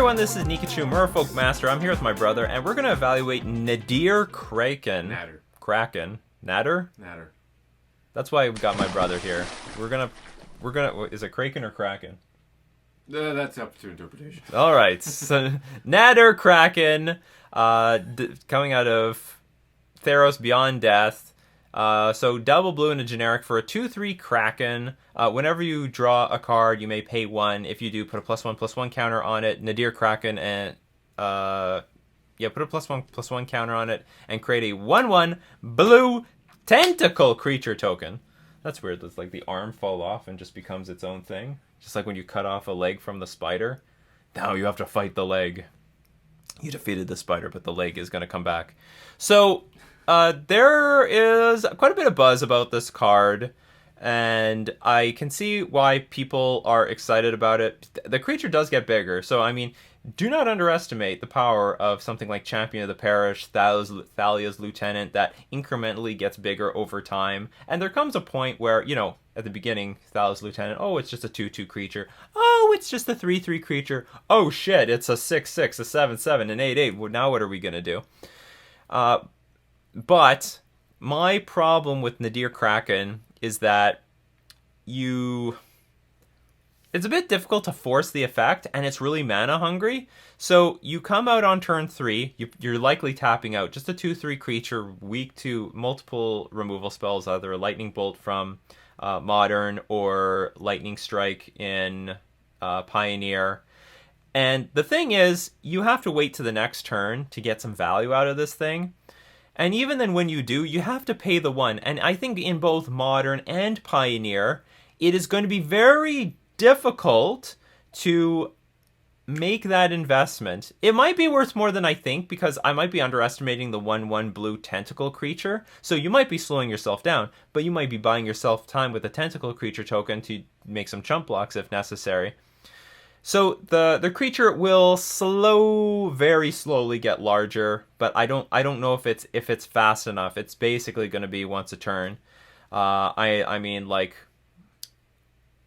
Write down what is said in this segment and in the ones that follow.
everyone, this is Nikachu, Merfolk Master. I'm here with my brother, and we're going to evaluate Nadir Kraken. Nadir. Kraken. Nadir? Nadir. That's why we got my brother here. We're gonna, is it Kraken or Kraken? That's up to interpretation. Alright, so Nadir Kraken, coming out of Theros Beyond Death. So double blue and a generic for a 2/3 Kraken. Whenever you draw a card, you may pay 1. If you do, put a +1/+1 counter on it. Nadir Kraken and put a +1/+1 counter on it and create a 1/1 blue tentacle creature token. That's weird. It's like the arm fall off and just becomes its own thing. Just like when you cut off a leg from the spider. Now you have to fight the leg. You defeated the spider, but the leg is going to come back. So there is quite a bit of buzz about this card, and I can see why people are excited about it. The creature does get bigger, so I mean, do not underestimate the power of something like Champion of the Parish, Thalia's Lieutenant, that incrementally gets bigger over time. And there comes a point where, you know, at the beginning, Thalia's Lieutenant, oh, it's just a 2/2 creature. Oh, it's just a 3/3 creature. Oh shit, it's a 6/6, a 7/7, an 8/8. Well, now what are we gonna do? But my problem with Nadir Kraken is that it's a bit difficult to force the effect, and it's really mana hungry. So you come out on turn 3, you're likely tapping out just a 2/3 creature, weak to multiple removal spells, either a Lightning Bolt from Modern or Lightning Strike in Pioneer. And the thing is, you have to wait to the next turn to get some value out of this thing. And even then when you do, you have to pay the 1. And I think in both Modern and Pioneer, it is going to be very difficult to make that investment. It might be worth more than I think, because I might be underestimating the 1/1 blue tentacle creature. So you might be slowing yourself down, but you might be buying yourself time with a tentacle creature token to make some chump blocks if necessary. So the creature will very slowly get larger, but I don't know if it's fast enough. It's basically going to be once a turn. I mean, like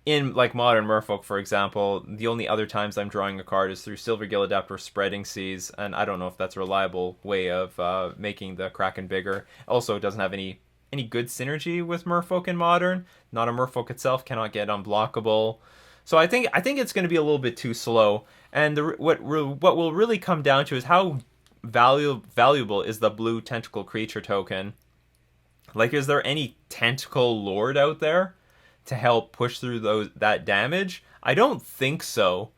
in like Modern Merfolk, for example, the only other times I'm drawing a card is through Silvergill Adept or Spreading Seas, and I don't know if that's a reliable way of making the Kraken bigger. Also, it doesn't have any good synergy with Merfolk in Modern. Not a Merfolk itself, cannot get unblockable. So I think it's going to be a little bit too slow, and what will really come down to is how valuable is the blue tentacle creature token. Like, is there any tentacle lord out there to help push through that damage? I don't think so.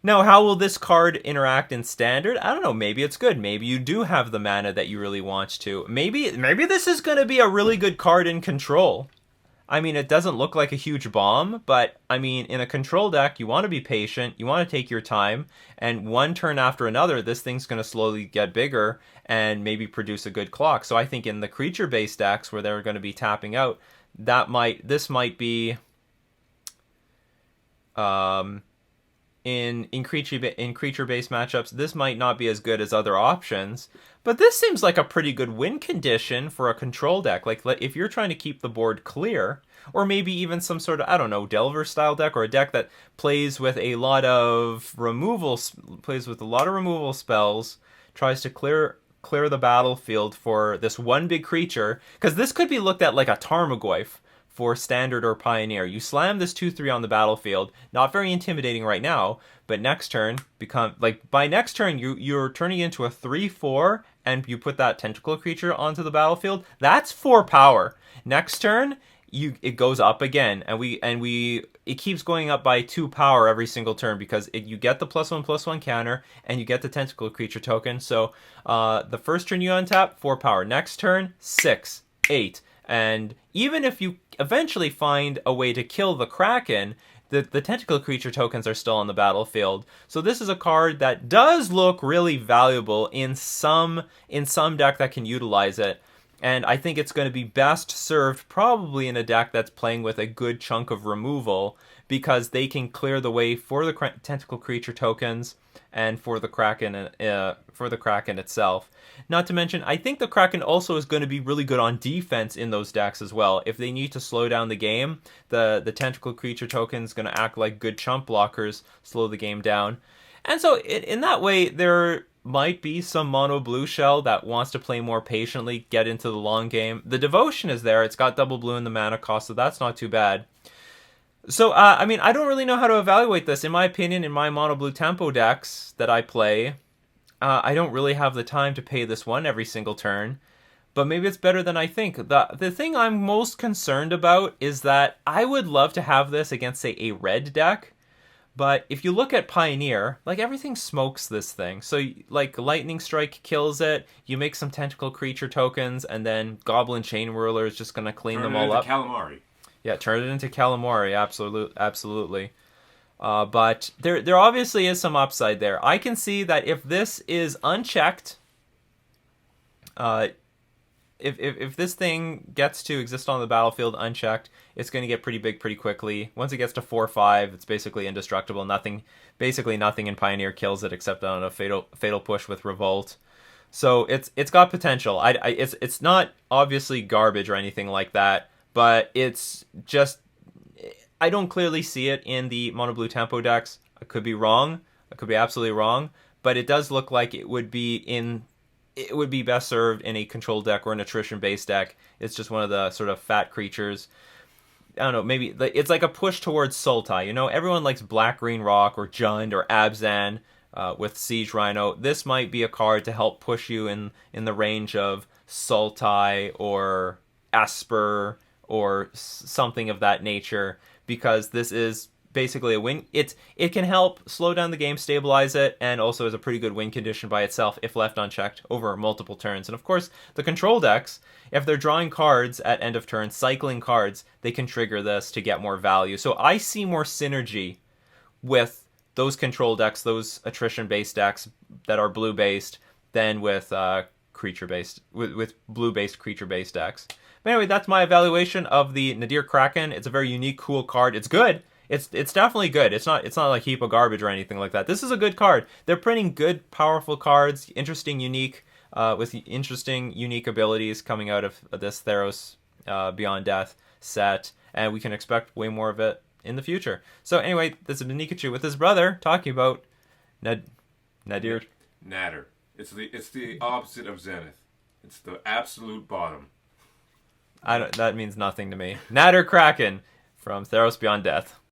Now, how will this card interact in Standard? I don't know. Maybe it's good. Maybe you do have the mana that you really want to. Maybe this is going to be a really good card in Control. I mean, it doesn't look like a huge bomb, but, I mean, in a Control deck, you want to be patient, you want to take your time, and one turn after another, this thing's going to slowly get bigger and maybe produce a good clock. So I think in the creature-based decks where they're going to be tapping out, this might be in creature-based matchups, this might not be as good as other options. But this seems like a pretty good win condition for a Control deck. Like if you're trying to keep the board clear, or maybe even some sort of, I don't know, Delver style deck, or a deck that plays with a lot of removal spells, tries to clear the battlefield for this one big creature, because this could be looked at like a Tarmogoyf for Standard or Pioneer. You slam this 2/3 on the battlefield, not very intimidating right now, but next turn by next turn you're turning into a 3/4, and you put that tentacle creature onto the battlefield. That's 4 power. Next turn it goes up again, and it keeps going up by 2 power every single turn, because you get the +1/+1 counter and you get the tentacle creature token. So the first turn you untap, 4 power. Next turn, 6, 8. And even if you eventually find a way to kill the Kraken, the tentacle creature tokens are still on the battlefield. So this is a card that does look really valuable in some deck that can utilize it. And I think it's going to be best served probably in a deck that's playing with a good chunk of removal, because they can clear the way for the tentacle creature tokens and for the Kraken itself. Not to mention, I think the Kraken also is going to be really good on defense in those decks as well. If they need to slow down the game, the tentacle creature token is going to act like good chump blockers, slow the game down. And so in that way, there might be some mono blue shell that wants to play more patiently, get into the long game. The devotion is there. It's got double blue in the mana cost, so that's not too bad. So, I mean, I don't really know how to evaluate this. In my opinion, in my mono blue tempo decks that I play, I don't really have the time to pay this one every single turn. But maybe it's better than I think. The thing I'm most concerned about is that I would love to have this against, say, a red deck. But if you look at Pioneer, like everything smokes this thing. So like Lightning Strike kills it, you make some tentacle creature tokens, and then Goblin Chain Whirler is just gonna clean them all up. Calamari. Yeah, turn it into Calamari, absolutely. But there obviously is some upside there. I can see that if this is unchecked, if this thing gets to exist on the battlefield unchecked, it's going to get pretty big pretty quickly. Once it gets to 4/5, it's basically indestructible. Basically nothing in Pioneer kills it except on a fatal push with Revolt. So it's got potential. It's not obviously garbage or anything like that, but it's just I don't clearly see it in the mono blue tempo decks. I could be wrong. I could be absolutely wrong, but it does look like it would be best served in a control deck or an attrition based deck. It's just one of the sort of fat creatures. I don't know, maybe it's like a push towards Sultai. You know, everyone likes Black Green Rock or Jund or Abzan with Siege Rhino. This might be a card to help push you in the range of Sultai or Esper or something of that nature, because this is basically a win. It can help slow down the game, stabilize it, and also is a pretty good win condition by itself if left unchecked over multiple turns. And of course, the control decks, if they're drawing cards at end of turn, cycling cards, they can trigger this to get more value. So I see more synergy with those control decks, those attrition-based decks that are blue-based, than with creature-based, with blue-based creature-based decks. But anyway, that's my evaluation of the Nadir Kraken. It's a very unique, cool card. It's good. It's definitely good. It's not like heap of garbage or anything like that. This is a good card. They're printing good, powerful cards, interesting, unique, with interesting, unique abilities coming out of this Theros Beyond Death set, and we can expect way more of it in the future. So anyway, this is Nikachu with his brother talking about Nadir. Nadir. It's the opposite of Zenith. It's the absolute bottom. That means nothing to me. Nadir Kraken from Theros Beyond Death.